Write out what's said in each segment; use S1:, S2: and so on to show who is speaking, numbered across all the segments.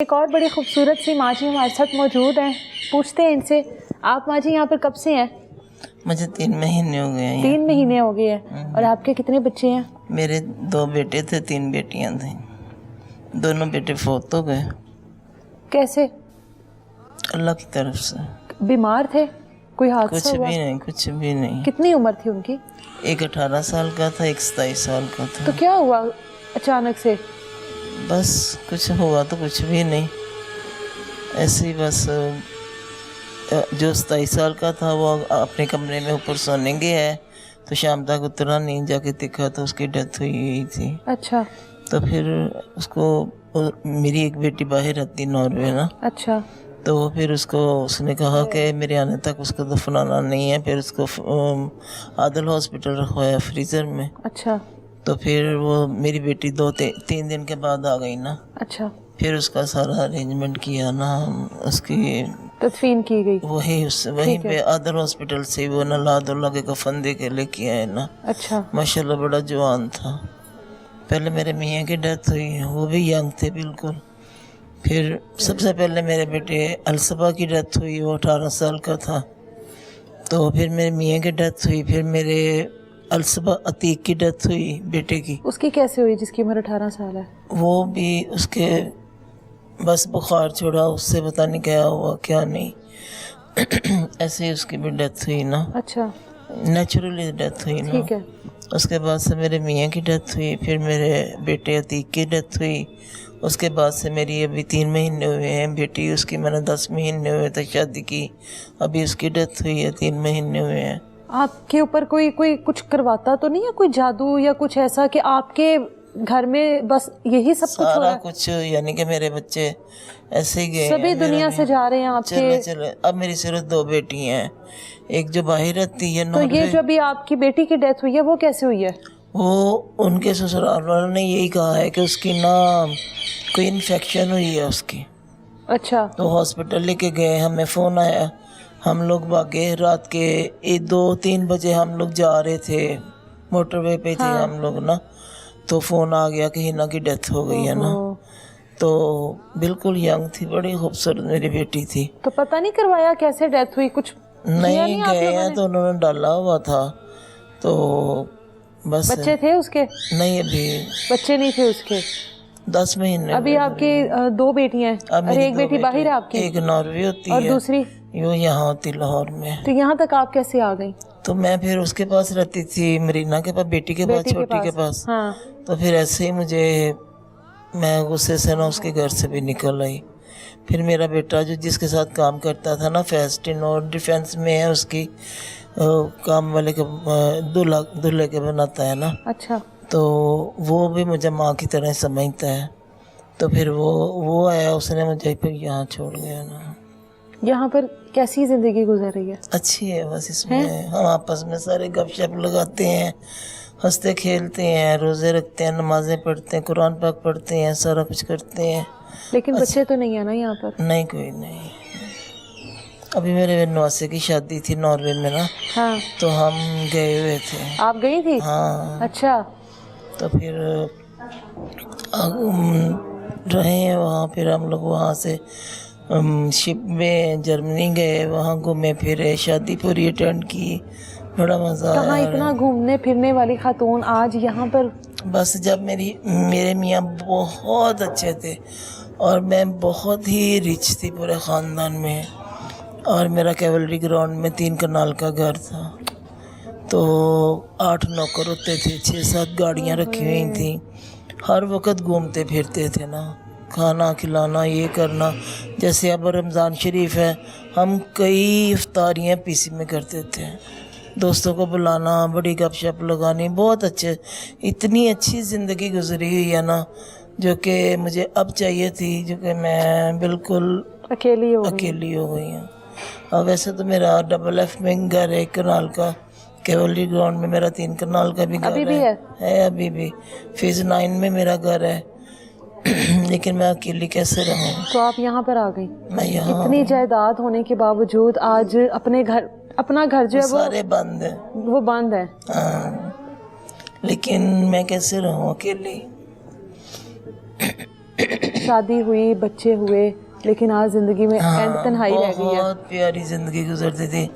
S1: एक और बड़ी खूबसूरत सी माँ जी हमारे साथ मौजूद हैं, पूछते हैं इनसे। आप माँ जी यहाँ पर कब से हैं?
S2: मुझे 3 महीने हो गए हैं।
S1: 3 महीने हो गए हैं। और आपके कितने बच्चे हैं?
S2: मेरे 2 बेटे थे, 3 बेटियां थी। दोनों बेटे फौत हो गए।
S1: कैसे?
S2: अल्लाह की तरफ से।
S1: बीमार थे? कोई हादसा
S2: कुछ
S1: हुआ?
S2: भी नहीं, कुछ भी नहीं।
S1: कितनी उम्र थी उनकी?
S2: एक 18 साल का था, एक 27 साल का था।
S1: तो क्या हुआ अचानक से?
S2: बस कुछ हुआ तो कुछ भी नहीं, ऐसे ही बस। जो 27 साल का था वो अपने कमरे में ऊपर सोने गया है, तो शाम तक उतरा नहीं, जाके देखा तो उसकी डेथ हुई थी।
S1: अच्छा।
S2: तो फिर उसको, मेरी एक बेटी बाहर रहती नॉर्वे ना।
S1: अच्छा।
S2: तो फिर उसने कहा कि मेरे आने तक उसको दफनाना नहीं है। फिर उसको आदल हॉस्पिटल रखवाया फ्रीज़र में।
S1: अच्छा।
S2: तो फिर वो मेरी बेटी 2-3 दिन के बाद आ गई ना।
S1: अच्छा।
S2: फिर उसका सारा अरेंजमेंट किया ना, उसकी
S1: तदफीन की गई
S2: वहीं पे आदल हॉस्पिटल से वो नला के कफन दे के लेके आए ना।
S1: अच्छा।
S2: माशाल्लाह बड़ा जवान था। पहले मेरे मियाँ की डेथ हुई, वो भी यंग थे बिल्कुल। फिर सबसे पहले मेरे बेटे अलसबा की डेथ हुई, वो 18 साल का था। तो फिर मेरे मियाँ की डेथ हुई। फिर मेरे अलसबा अतीक की डेथ हुई, बेटे की।
S1: उसकी कैसे हुई जिसकी उम्र 18 साल है? वो
S2: भी उसके बस बुखार छोड़ा, उससे पता नहीं क्या हुआ क्या नहीं। ऐसे ही उसकी भी डेथ हुई ना।
S1: अच्छा।
S2: नेचुरली डेथ हुई ना।
S1: ठीक है।
S2: उसके बाद से मेरे मियाँ की डेथ हुई, फिर मेरे बेटे अतीक की डेथ हुई। उसके बाद से मेरी अभी 3 महीने हुए हैं बेटी, उसकी मैंने 10 महीने हुए थे शादी की, अभी उसकी डेथ हुई है, 3 महीने हुए हैं।
S1: आपके ऊपर कोई कुछ करवाता तो नहीं है, कोई जादू या कुछ ऐसा कि आपके घर में बस यही सब कुछ हो रहा है?
S2: कुछ, यानी कि मेरे बच्चे ऐसे ही गए,
S1: सभी दुनिया से जा रहे हैं आपके।
S2: चले। अब मेरी सिर्फ 2 बेटी हैं, एक जो बाहर रहती है।
S1: तो ये जो अभी आपकी बेटी की डेथ हुई है वो कैसे हुई है?
S2: वो उनके ससुराल वालों ने यही कहा है कि उसकी ना कोई इन्फेक्शन हुई है उसकी।
S1: अच्छा।
S2: तो हॉस्पिटल लेके गए, हमें फ़ोन आया, हम लोग भागे। रात के 2-3 बजे हम लोग जा रहे थे, मोटरवे पे थे हम लोग ना। तो फ़ोन आ गया कि हिना की डेथ हो गई है ना। तो बिल्कुल यंग थी, बड़ी खूबसूरत मेरी बेटी थी।
S1: तो पता नहीं करवाया कैसे डेथ हुई? कुछ
S2: नहीं गए हैं तो उन्होंने डाला हुआ था, तो बस।
S1: बच्चे थे उसके?
S2: नहीं, अभी
S1: बच्चे नहीं थे उसके।
S2: 10 महीने।
S1: अभी आपकी 2 बेटियां हैं और एक बेटी बाहर है आपकी?
S2: एक नॉर्वे होती है
S1: और दूसरी
S2: यो यहाँ होती लाहौर में।
S1: तो यहाँ तक आप कैसे आ गई?
S2: तो मैं फिर उसके पास रहती थी, मरीना के पास, बेटी के पास, छोटी के पास।
S1: हाँ।
S2: तो फिर ऐसे ही मैं गुस्से से ना उसके घर से भी निकल आई। फिर मेरा बेटा जो जिसके साथ काम करता था ना, फेस्टिन और डिफेंस में है, उसकी काम वाले के दूल्हे के बनाता है ना।
S1: अच्छा।
S2: तो वो भी मुझे माँ की तरह समझता है। तो फिर वो आया, उसने मुझे फिर यहाँ छोड़ गया ना।
S1: यहाँ पर कैसी ज़िंदगी गुजर रही है?
S2: अच्छी है, बस इसमें हम आपस में सारे गपशप लगाते हैं, हंसते खेलते हैं, रोज़े रखते हैं, नमाजें पढ़ते हैं, कुरान पाक पढ़ते हैं, सारा कुछ करते हैं।
S1: लेकिन बच्चे तो नहीं है ना यहाँ पर?
S2: नहीं, कोई नहीं। अभी मेरे नवासे की शादी थी नॉर्वे में ना।
S1: हाँ।
S2: तो हम गए हुए थे।
S1: आप गई थी?
S2: हाँ।
S1: अच्छा।
S2: तो फिर रहे हैं वहाँ। फिर हम लोग वहाँ से शिप में जर्मनी गए, वहाँ घूमे फिरे, शादी पूरी अटेंड की, बड़ा मज़ा आया।
S1: कहाँ इतना घूमने फिरने वाली खातून आज यहाँ पर?
S2: बस जब मेरे मियाँ बहुत अच्छे थे और मैं बहुत ही रिच थी पूरे ख़ानदान में, और मेरा कैवलरी ग्राउंड में 3 कनाल का घर था। तो 8 नौकर होते थे, 6-7 गाड़ियाँ रखी हुई थी, हर वक्त घूमते फिरते थे ना, खाना खिलाना, ये करना। जैसे अब रमज़ान शरीफ है, हम कई इफ्तारियाँ पीसी में करते थे, दोस्तों को बुलाना, बड़ी गपशप लगानी, बहुत अच्छे। इतनी अच्छी ज़िंदगी गुजरी हुई है ना, जो कि मुझे अब चाहिए थी, जो कि मैं बिल्कुल अकेली हो गई हूँ। और वैसे तो मेरा डबल एफ में घर है, 1 कनाल का, कैवलरी ग्राउंड में मेरा 3 कनाल का भी घर
S1: अभी भी है
S2: अभी भी। फेज़ 9 में मेरा घर है। लेकिन मैं अकेली कैसे रहूँ?
S1: तो आप यहाँ पर आ गई?
S2: मैं यहाँ,
S1: इतनी जायदाद होने के बावजूद आज अपना घर जो है वो
S2: सारे बंद है,
S1: वो बंद है।
S2: हाँ, लेकिन मैं कैसे रहूँ अकेली?
S1: शादी हुई, बच्चे हुए, लेकिन आज जिंदगी में एंड तन्हाई रह गई है।
S2: बहुत प्यारी जिंदगी गुजरती थी।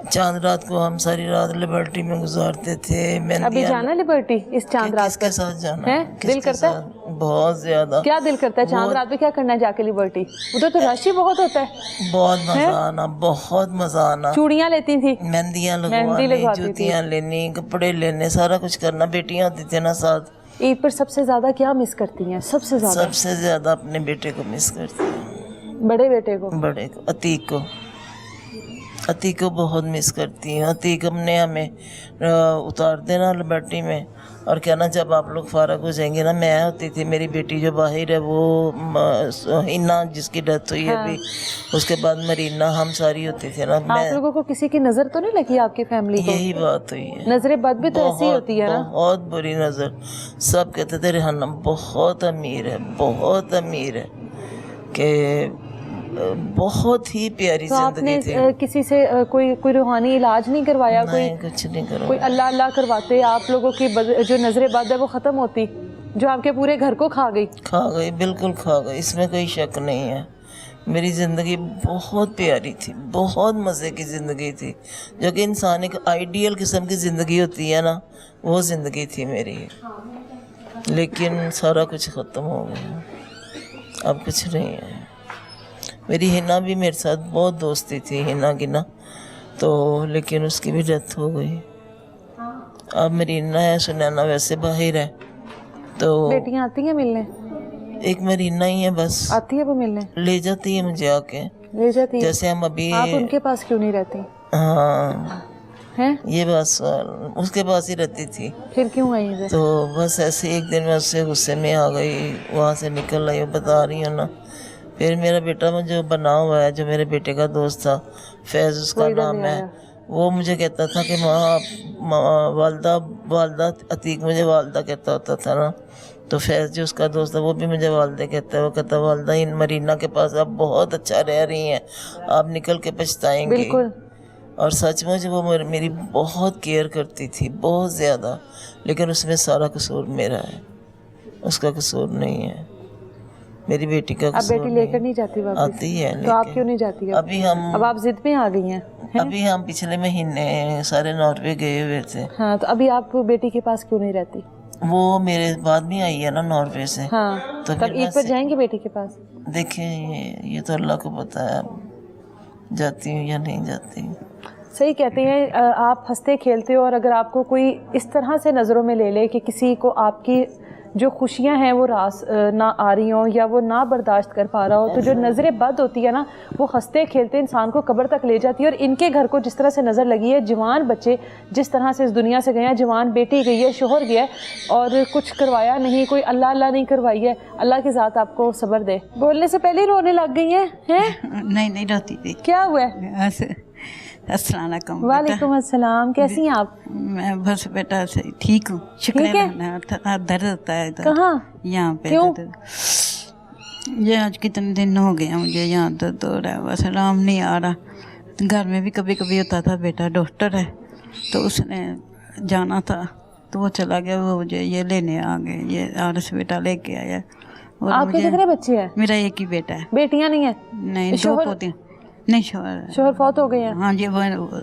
S2: चांद रात को हम सारी रात लिबर्टी में गुजारते थे।
S1: अभी जाना लिबर्टी इस चांद रात
S2: किसके साथ जाना
S1: है? दिल करता है
S2: बहुत ज्यादा।
S1: क्या दिल करता है चांद रात में क्या करना है जाके लिबर्टी? उधर तो रश ही बहुत होता है।
S2: बहुत मजा आना, बहुत मजा आना।
S1: चूड़ियाँ लेती थी,
S2: मेहंदियाँ लगवानी, जूतियाँ लेनी, कपड़े लेने, सारा कुछ करना। बेटियाँ होती थी ना साथ।
S1: ईद पर सबसे ज्यादा क्या मिस करती हैं? सबसे
S2: ज्यादा अपने बेटे को मिस करती हूँ।
S1: बड़े बेटे को?
S2: बड़े को, अतीक को बहुत मिस करती हूँ। अतीक हमने हमें उतार देना लिबर्टी में और कहना जब आप लोग फारग हो जाएंगे ना। मैं होती थी, मेरी बेटी जो बाहर है वो हिना जिसकी डेथ हुई है अभी, उसके बाद मरीना, हम सारी होती थी ना।
S1: आप लोगों को किसी की नजर तो नहीं लगी आपकी फैमिली को?
S2: यही बात हुई है।
S1: नजरें बद भी तो ऐसी होती है ना।
S2: बहुत बुरी नजर। सब कहते थे रेहाना बहुत अमीर है, बहुत अमीर है, कि बहुत ही प्यारी
S1: तो
S2: जिंदगी
S1: आपने
S2: थी।
S1: किसी से कोई रूहानी इलाज नहीं करवाया?
S2: नहीं, कुछ नहीं करवाया।
S1: कोई अल्लाह अल्लाह करवाते आप लोगों की जो नजरे बद है वो खत्म होती, जो आपके पूरे घर को खा गई?
S2: बिल्कुल खा गई, इसमें कोई शक नहीं है। मेरी ज़िंदगी बहुत प्यारी थी, बहुत मज़े की ज़िंदगी थी, जो कि इंसान एक आइडियल किस्म की ज़िंदगी होती है ना, वो ज़िंदगी थी मेरी। लेकिन सारा कुछ ख़त्म हो गया, अब कुछ नहीं है। मेरी हिना भी मेरे साथ बहुत दोस्ती थी, हिना की ना, तो लेकिन उसकी भी डेथ हो गई। अब मेरी हिना है, सुनैना वैसे बाहर है। तो
S1: बेटियां आती हैं मिलने?
S2: एक मेरी हिना ही है बस।
S1: आती है वो मिलने?
S2: ले जाती है मुझे आके,
S1: ले जाती है।
S2: जैसे हम अभी।
S1: आप उनके पास क्यों नहीं रहती?
S2: हाँ
S1: हैं?
S2: ये बस उसके पास ही रहती थी।
S1: फिर क्यों आई इधर?
S2: तो बस ऐसे एक दिन मैं उससे गुस्से में आ गई, वहाँ से निकल आई, बता रही हूँ ना। फिर मेरा बेटा जो बना हुआ है, जो मेरे बेटे का दोस्त था, फैज़ उसका नाम है, वो मुझे कहता था कि माँ वालदा अतीक मुझे वालदा कहता होता था ना। तो फैज़ जो उसका दोस्त है वो भी मुझे वालदे कहता है। वो कहता है वालदा इन मरीना के पास आप बहुत अच्छा रह रही हैं, आप निकल के पछताएंगी।
S1: बिल्कुल।
S2: और सचमुच वो मेरी बहुत केयर करती थी, बहुत ज़्यादा। लेकिन उसमें सारा कसूर मेरा है, उसका कसूर नहीं है। मेरी बेटी का
S1: अब बेटी लेकर नहीं जाती वापस?
S2: आती है।
S1: तो आप क्यों नहीं जाती है? अब आप जिद में आ गई हैं?
S2: अभी हम पिछले महीने सारे नॉर्वे गए हुए थे।
S1: हाँ, तो अभी आप बेटी के पास क्यों नहीं रहती?
S2: वो मेरे बाद में आई है ना नॉर्वे से।
S1: हाँ,
S2: तो
S1: तब ईद पर जाएंगे बेटी के पास?
S2: देखिए ये तो अल्लाह को पता है, जाती हूँ या नहीं जाती।
S1: सही कहते हैं, आप हंसते खेलते हो, और अगर आपको कोई इस तरह से नज़रों में ले ले कि किसी को आपकी जो खुशियां हैं वो रास ना आ रही हों या वो ना बर्दाश्त कर पा रहा हो, तो जो नज़रें बद होती है ना, वो हंसते खेलते इंसान को कब्र तक ले जाती है। और इनके घर को जिस तरह से नज़र लगी है, जवान बच्चे जिस तरह से इस दुनिया से गए हैं, जवान बेटी गई है, शोहर गया है, और कुछ करवाया नहीं, कोई अल्लाह अल्लाह नहीं करवाई है। अल्लाह की ज़ात आपको सब्र दे। बोलने से पहले ही रोने लग गई हैं?
S2: नहीं रोती थी।
S1: क्या हुआ है?
S2: अस्सलाम वालेकुम।
S1: वालेकुम अस्सलाम। कैसी हैं आप?
S2: मैं बस बेटा से ठीक हूँ, शुक्र है। दर्द होता है इधर।
S1: कहाँ?
S2: यहाँ पे। क्यों? ये आज कितने दिन हो गए मुझे यहाँ दर्द हो रहा है, बस आराम नहीं आ रहा। घर में भी कभी कभी होता था। बेटा डॉक्टर है, तो उसने जाना था, तो वो चला गया, वो मुझे ये लेने आ गए, ये आरस बेटा लेके आया।
S1: आपके कितने बच्चे हैं?
S2: मेरा एक ही बेटा है।
S1: बेटियाँ नहीं है?
S2: नहीं, दो पोतियाँ। नहीं,
S1: शोहर फौत हो गए हैं?
S2: हाँ जी, वो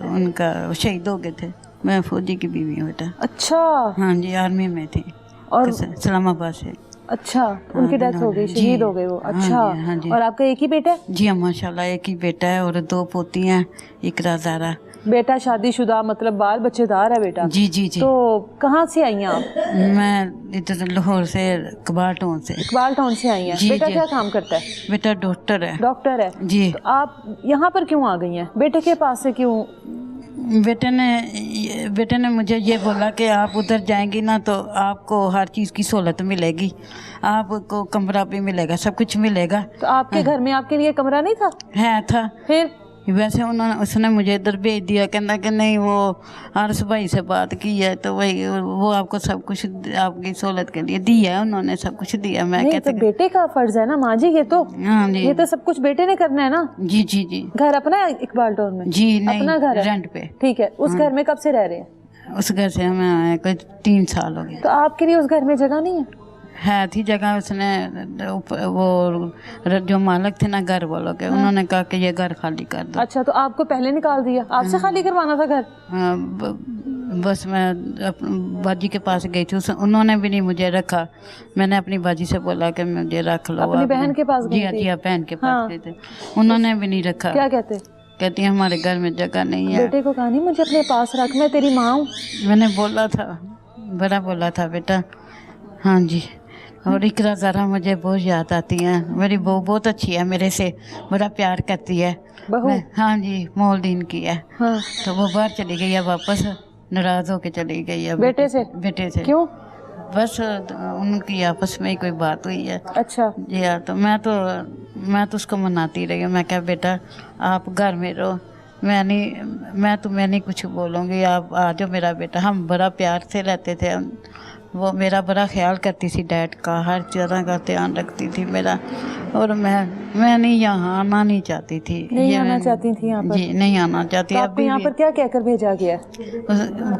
S2: उनका शहीद हो गए थे। मैं फौजी की बीवी हूँ बेटा।
S1: अच्छा।
S2: हाँ जी, आर्मी में थी, और इस्लामाबाद से।
S1: अच्छा, उनकी डेथ हो गई, शहीद हो गए वो। अच्छा।
S2: हाँ जी।
S1: और आपका एक ही बेटा है? जी
S2: हाँ, माशाल्लाह एक ही बेटा है, और दो पोतियाँ, इकरा ज़ारा।
S1: बेटा शादीशुदा, मतलब बाल बच्चेदार है बेटा?
S2: जी जी जी।
S1: तो कहाँ से आई हैं आप?
S2: मैं इधर लाहौर से, इकबाल टाउन से।
S1: इकबाल टाउन से आई हैं? बेटा क्या काम करता है?
S2: बेटा डॉक्टर है।
S1: डॉक्टर है
S2: जी।
S1: तो आप यहाँ पर क्यों आ गई हैं? बेटे के पास से क्यों?
S2: बेटे ने मुझे ये बोला कि आप उधर जाएंगी ना तो आपको हर चीज़ की सहूलत मिलेगी, आपको कमरा भी मिलेगा, सब कुछ मिलेगा।
S1: तो आपके घर में आपके लिए कमरा नहीं था?
S2: है था।
S1: फिर
S2: वैसे उसने मुझे इधर भेज दिया, कहना कि नहीं वो आरस भाई से बात की है, तो वही वो आपको सब कुछ आपकी सहूलत के लिए दिया है, उन्होंने सब कुछ दिया। मैं कहते
S1: तो बेटे का फर्ज है ना माँ जी, ये तो। हाँ जी, ये तो सब कुछ बेटे ने करना है ना।
S2: जी जी जी।
S1: घर अपना है इकबाल टाउन में?
S2: जी नहीं,
S1: अपना घर है,
S2: रेंट पे।
S1: ठीक है। उस घर में कब से रह रहे हैं?
S2: उस घर से हमें आए कोई 3 साल हो गए।
S1: तो आपके लिए उस घर में जगह नहीं है?
S3: है थी जगह, उसने वो जो मालिक थे ना घर वालों के, उन्होंने कहा कि ये घर खाली कर दो।
S1: अच्छा, तो आपको पहले निकाल दिया, आपसे खाली करवाना था घर?
S3: हाँ, बस मैं बाजी के पास गई थी, उन्होंने भी नहीं मुझे रखा। मैंने अपनी बाजी से बोला कि मुझे रख लो।
S1: अपनी बहन के पास गई थी?
S3: जी हाँ, बहन के पास गए थे, उन्होंने भी नहीं रखा।
S1: क्या कहते?
S3: कहती है हमारे घर में जगह नहीं है।
S1: बेटे को कहा नहीं मुझे अपने पास रख, मैं तेरी माँ हूँ।
S3: मैंने बोला था, बड़ा बोला था बेटा। हाँ जी। और इकरा ज़रा मुझे बहुत याद आती है, मेरी बहू बहुत अच्छी है, मेरे से बड़ा प्यार करती है।
S1: बहू?
S3: हाँ जी, मोलदीन की है।
S1: हाँ।
S3: तो वो बाहर चली गई है, वापस नाराज़ होके चली गई है
S1: बेटे से?
S3: बेटे से।
S1: क्यों?
S3: बस उनकी आपस में ही कोई बात हुई है।
S1: अच्छा।
S3: जी हाँ, तो मैं तो उसको मनाती रही हूँ। मैं क्या बेटा आप घर में रहो, मैं तुम्हें नहीं कुछ बोलूँगी, आप आ जाओ मेरा बेटा। हम बड़ा प्यार से रहते थे, वो मेरा बड़ा ख्याल करती थी, डैड का हर तरह का ध्यान रखती थी मेरा। और मैं नहीं यहाँ आना नहीं चाहती थी।
S1: नहीं आना चाहती थी यहाँ पर?
S3: जी नहीं आना चाहती।
S1: तो आपको यहाँ पर क्या कहकर भेजा गया?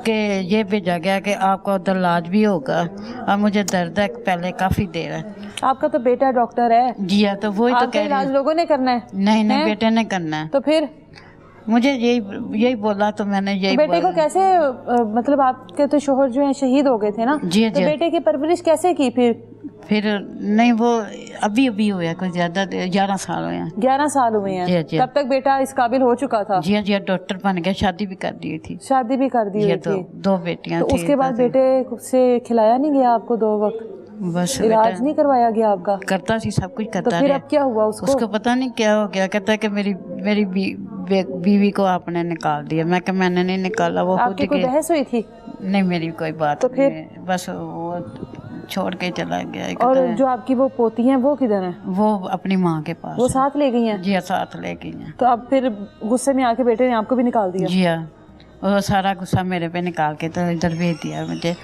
S3: कि ये भेजा गया कि आपका उधर इलाज भी होगा। अब मुझे दर्द है पहले काफ़ी देर है।
S1: आपका तो बेटा डॉक्टर है।
S3: जी हाँ, तो वही तो कह रही
S1: इलाज
S3: हूँ।
S1: लोगों ने करना है?
S3: नहीं बेटे ने करना है।
S1: तो फिर
S3: मुझे यही बोला, तो मैंने यही
S1: तो बेटे
S3: बोला।
S1: को कैसे मतलब आपके तो शोहर जो हैं शहीद हो गए थे ना?
S3: जी
S1: तो
S3: जी।
S1: बेटे की परवरिश कैसे की
S3: फिर नहीं, वो अभी हुआ है, कुछ ज़्यादा 11 साल हुए हैं।
S1: 11 साल हुए हैं?
S3: जी जी।
S1: तब तक बेटा इस काबिल हो चुका था?
S3: जी जी, डॉक्टर बन गया, शादी भी कर दी थी।
S1: शादी भी कर दी हुई थी?
S3: दो बेटियां
S1: तो
S3: थी।
S1: उसके बाद बेटे से खिलाया नहीं गया आपको 2 वक्त?
S3: बस
S1: इलाज नहीं करवाया गया आपका?
S3: करता सी, सब कुछ करता
S1: तो फिर
S3: रहा।
S1: अब क्या हुआ उसको
S3: पता नहीं क्या हो गया। कहता है कि मेरी बीवी को आपने निकाल दिया। मैं क्या मैंने नहीं निकाला, वो
S1: आपकी
S3: खुद
S1: कोई बहस हुई थी?
S3: नहीं, मेरी कोई बात
S1: तो फिर?
S3: नहीं, बस वो छोड़ के चला गया।
S1: और जो आपकी वो पोती हैं वो किधर हैं?
S3: वो अपनी माँ के पास।
S1: वो साथ ले गई हैं?
S3: जी हाँ, साथ ले गई हैं।
S1: तो अब फिर गुस्से में आके बेटे ने आपको भी निकाल दिया?
S3: जी हाँ, वो सारा गुस्सा मेरे पे निकाल के तो इधर भेज दिया मुझे।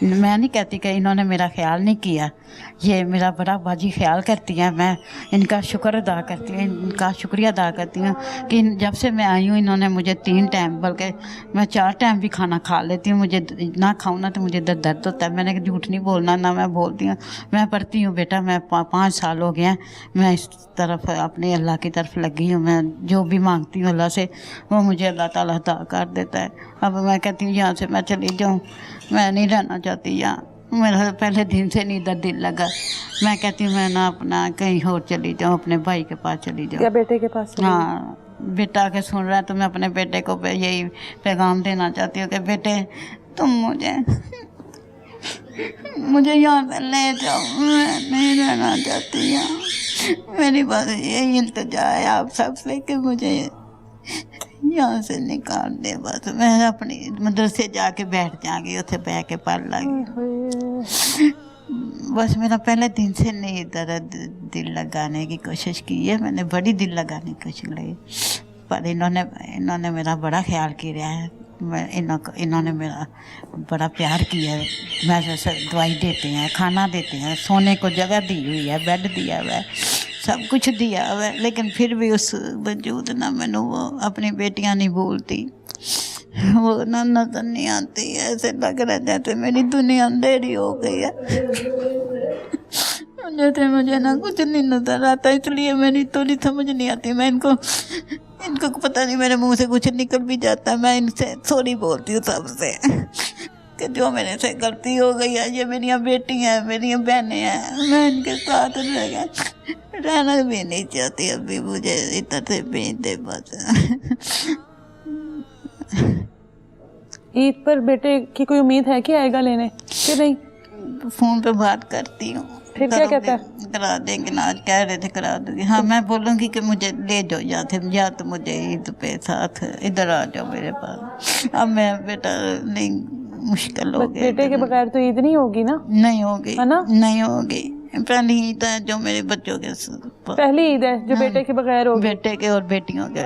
S3: मैं नहीं कहती कि इन्होंने मेरा ख्याल नहीं किया, ये मेरा बड़ा बाजी ख्याल करती हैं। मैं इनका शुक्र अदा करती हूँ, इनका शुक्रिया अदा करती हूँ कि जब से मैं आई हूँ इन्होंने मुझे 3 टाइम, बल्कि मैं 4 टाइम भी खाना खा लेती हूँ। मुझे ना खाऊँ ना तो मुझे दर्द होता है। मैंने झूठ नहीं बोलना, ना मैं बोलती हूँ। मैं पढ़ती हूँ बेटा, मैं 5 साल हो गए हैं, मैं इस तरफ अपने अल्लाह की तरफ लगी हूँ। मैं जो भी मांगती हूँ अल्लाह से, वो मुझे अल्लाह ताला अता कर देता है। अब मैं कहती हूँ यहाँ से मैं चली जाऊँ, मैं नहीं रहना चाहती यहाँ। मेरा पहले दिन से नहीं इधर दिल लगा। मैं कहती हूँ मैं ना अपना कहीं और चली जाऊँ, अपने भाई के पास चली जाऊँ,
S1: या बेटे के पास?
S3: हाँ, बेटा आके सुन रहा है तो मैं अपने बेटे को यही पैगाम देना चाहती हूँ कि बेटे तुम मुझे यहाँ से ले जाओ, मैं नहीं रहना चाहती यहाँ। मेरी बात यही इल्तिजा है आप सबसे कि मुझे यहाँ से निकाल दे। बस मैं अपनी मदरसे जाके बैठ जाऊँगी, उसे बह के पढ़ लागी। बस मेरा पहले दिन से नहीं इधर दिल लगाने की कोशिश की है मैंने, बड़ी दिल लगाने की कोशिश की, पर इन्होंने मेरा बड़ा ख्याल किया है। इन्होंने मेरा बड़ा प्यार किया है। मैं जैसे दवाई देते हैं, खाना देते हैं, सोने को जगह दी हुई है, बेड दिया हुआ है, सब कुछ दिया हुआ है, लेकिन फिर भी उस वजूद ना मैंने वो अपनी बेटियां नहीं भूलती, वो ना नजर नहीं आती है। ऐसे लग रहा है जैसे मेरी दुनिया अंधेरी हो गई है, जैसे मुझे ना कुछ नहीं नजर आता। इसलिए मेरी थोड़ी समझ नहीं आती। मैं इनको पता नहीं मेरे मुंह से कुछ निकल भी जाता है। मैं इनसे सॉरी बोलती हूँ सबसे कि जो मेरे से गलती हो गई है। ये मेरी बेटी हैं, मेरी बहनें हैं, मैं इनके साथ रहना भी नहीं चाहती। अभी मुझे इधर से भेज दे बस।
S1: ईद पर बेटे की कोई उम्मीद है कि आएगा लेने कि नहीं?
S3: फ़ोन पे बात करती हूँ।
S1: फिर क्या कहता है?
S3: करा देंगे ना, आज कह रहे थे करा दूँगी। हाँ, मैं बोलूँगी कि मुझे ले जाओ या तो मुझे ईद पे साथ इधर आ जाओ मेरे पास। अब मैं बेटा नहीं, मुश्किल हो गया।
S1: बेटे के बगैर तो ईद नहीं होगी ना?
S3: नहीं होगी,
S1: है ना?
S3: नहीं होगी। पहली ईद है जो मेरे बच्चों के
S1: पहली ईद है जो बेटे के बगैर होगी,
S3: बेटे के और बेटियों के,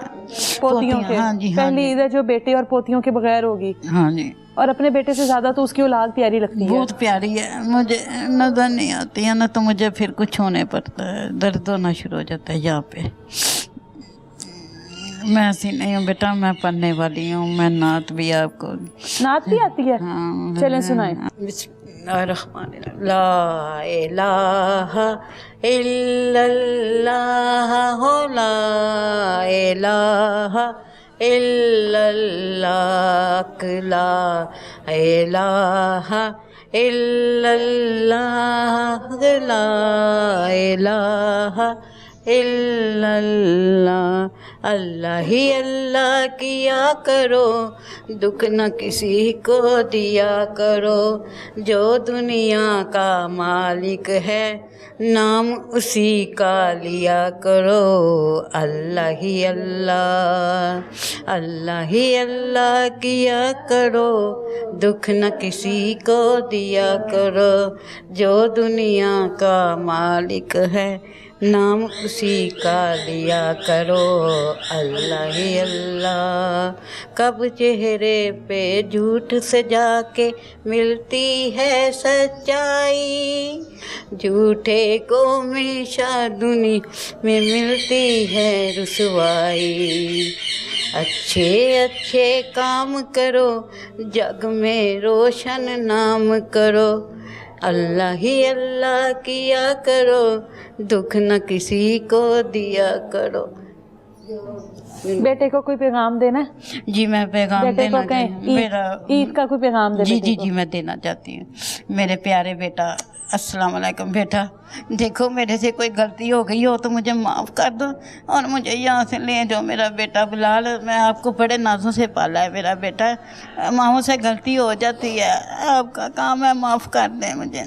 S1: पोतियों के।
S3: हाँ जी,
S1: पहली ईद है जो बेटे और पोतियों के बगैर होगी।
S3: हाँ जी।
S1: और अपने बेटे से ज्यादा तो उसकी औलाद प्यारी लगती है।
S3: बहुत प्यारी है, मुझे नजर नहीं आती है ना, तो मुझे फिर कुछ होने पड़ता है, दर्द होना शुरू हो जाता है यहाँ पे। मैं ऐसी नहीं हूँ बेटा, मैं पढ़ने वाली हूँ, मैं नात भी आपको।
S1: नात भी आती है?
S3: हाँ।
S1: चलें सुनाएं।
S3: बिस्मिल्लाहिर्रहमानिर्रहीम। ला इलाहा इल्लल्लाह हो, ला इलाहा इल्लल्लाह, ला इलाहा इल्लल्लाह, ला इलाहा इल्लल्लाह। अल्लाह ही अल्लाह किया करो, दुख न किसी को दिया करो। जो दुनिया का मालिक है, नाम उसी का लिया करो। अल्लाह ही अल्लाह, अल्लाह ही अल्लाह किया करो, दुख न किसी को दिया करो। जो दुनिया का मालिक है, नाम उसी का लिया करो। अल्लाह ही अल्लाह। कब चेहरे पे झूठ सजा के मिलती है सच्चाई, झूठे को हमेशा दुनिया में मिलती है रुसवाई। अच्छे अच्छे काम करो, जग में रोशन नाम करो। अल्लाह ही अल्लाह किया करो, दुख न किसी को दिया करो।
S1: बेटे को कोई पैगाम देना है?
S3: जी मैं पैगाम
S1: बेटे
S3: देना
S1: को कहें
S3: मेरा
S1: ईद का कोई पैगाम दे
S3: जी
S1: बेटे
S3: जी
S1: को।
S3: जी मैं देना चाहती हूँ। मेरे प्यारे बेटा, अस्सलाम वालेकुम बेटा। देखो मेरे से कोई गलती हो गई हो तो मुझे माफ़ कर दो और मुझे यहाँ से ले जाओ। मेरा बेटा बिलाल, मैं आपको बड़े नाजों से पाला है मेरा बेटा, माँओं से गलती हो जाती है, आपका काम है माफ़ कर दें मुझे।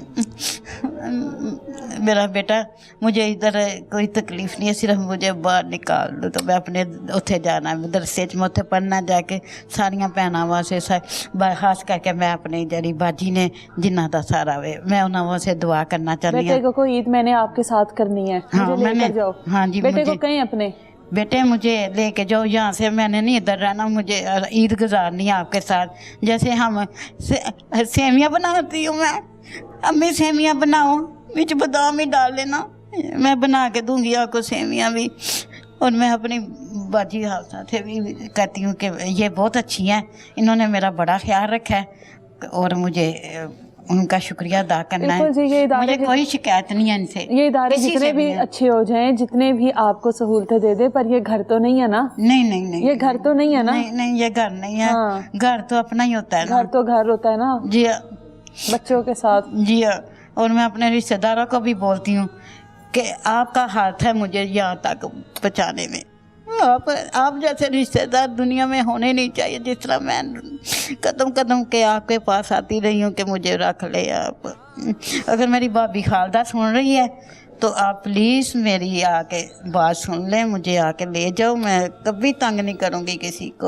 S3: मेरा बेटा, मुझे इधर कोई तकलीफ़ नहीं है, सिर्फ मुझे बाहर निकाल दो तो मैं अपने उत्थे जाना मदरसे च, मैं उत्थे पढ़ना जाके सारियां भैनां वास्ते खास करके मैं अपनी जड़ी बाजी ने जिन्ना दा सारा वे, मैं उन्हां वास्ते दुआ करना चाहती
S1: बेटे
S3: हूँ।
S1: को कोई ईद मैंने आपके साथ करनी है,
S3: हाँ,
S1: मुझे लेकर
S3: मैंने-
S1: जाओ।
S3: हाँ जी,
S1: बेटे को
S3: मुझे-
S1: कहें अपने
S3: बेटे मुझे लेके जाओ यहाँ से, मैंने नहीं इधर रहना, मुझे ईद गुजारनी है आपके साथ। जैसे हम सेवियाँ बनाती हूँ मैं, अम्मी सेवियाँ बनाओ, बीच बादाम ही डाल लेना, मैं बना के दूंगी आपको सेवियाँ भी। और मैं अपनी बाजी हाउसा से भी कहती हूँ कि ये बहुत अच्छी हैं, इन्होंने मेरा बड़ा ख्याल रखा है और मुझे उनका शुक्रिया अदा करना है।
S1: बिल्कुल जी, ये इदारे
S3: मुझे कोई शिकायत नहीं है इनसे।
S1: ये इदारे
S3: किसी
S1: जितने
S3: से
S1: भी
S3: नहीं है।
S1: अच्छे हो जाएं, जितने भी आपको सहूलतें दे दे, पर ये घर तो नहीं है ना।
S3: नहीं नहीं नहीं,
S1: ये घर तो नहीं है ना।
S3: नहीं नहीं, ये घर नहीं है।
S1: हाँ।
S3: घर तो अपना ही होता है ना।
S1: घर तो घर होता है ना,
S3: जी हाँ,
S1: बच्चों के साथ।
S3: जी हाँ। और मैं अपने रिश्तेदारों को भी बोलती हूँ कि आपका हाथ है मुझे यहाँ तक पहुँचाने में। आप जैसे रिश्तेदार दुनिया में होने नहीं चाहिए। जिस तरह मैं कदम कदम के आपके पास आती रही हूँ कि मुझे रख ले आप। अगर मेरी भाभी खालदा सुन रही है तो आप प्लीज़ मेरी आके बात सुन लें, मुझे आके ले जाओ। मैं कभी तंग नहीं करूँगी किसी को।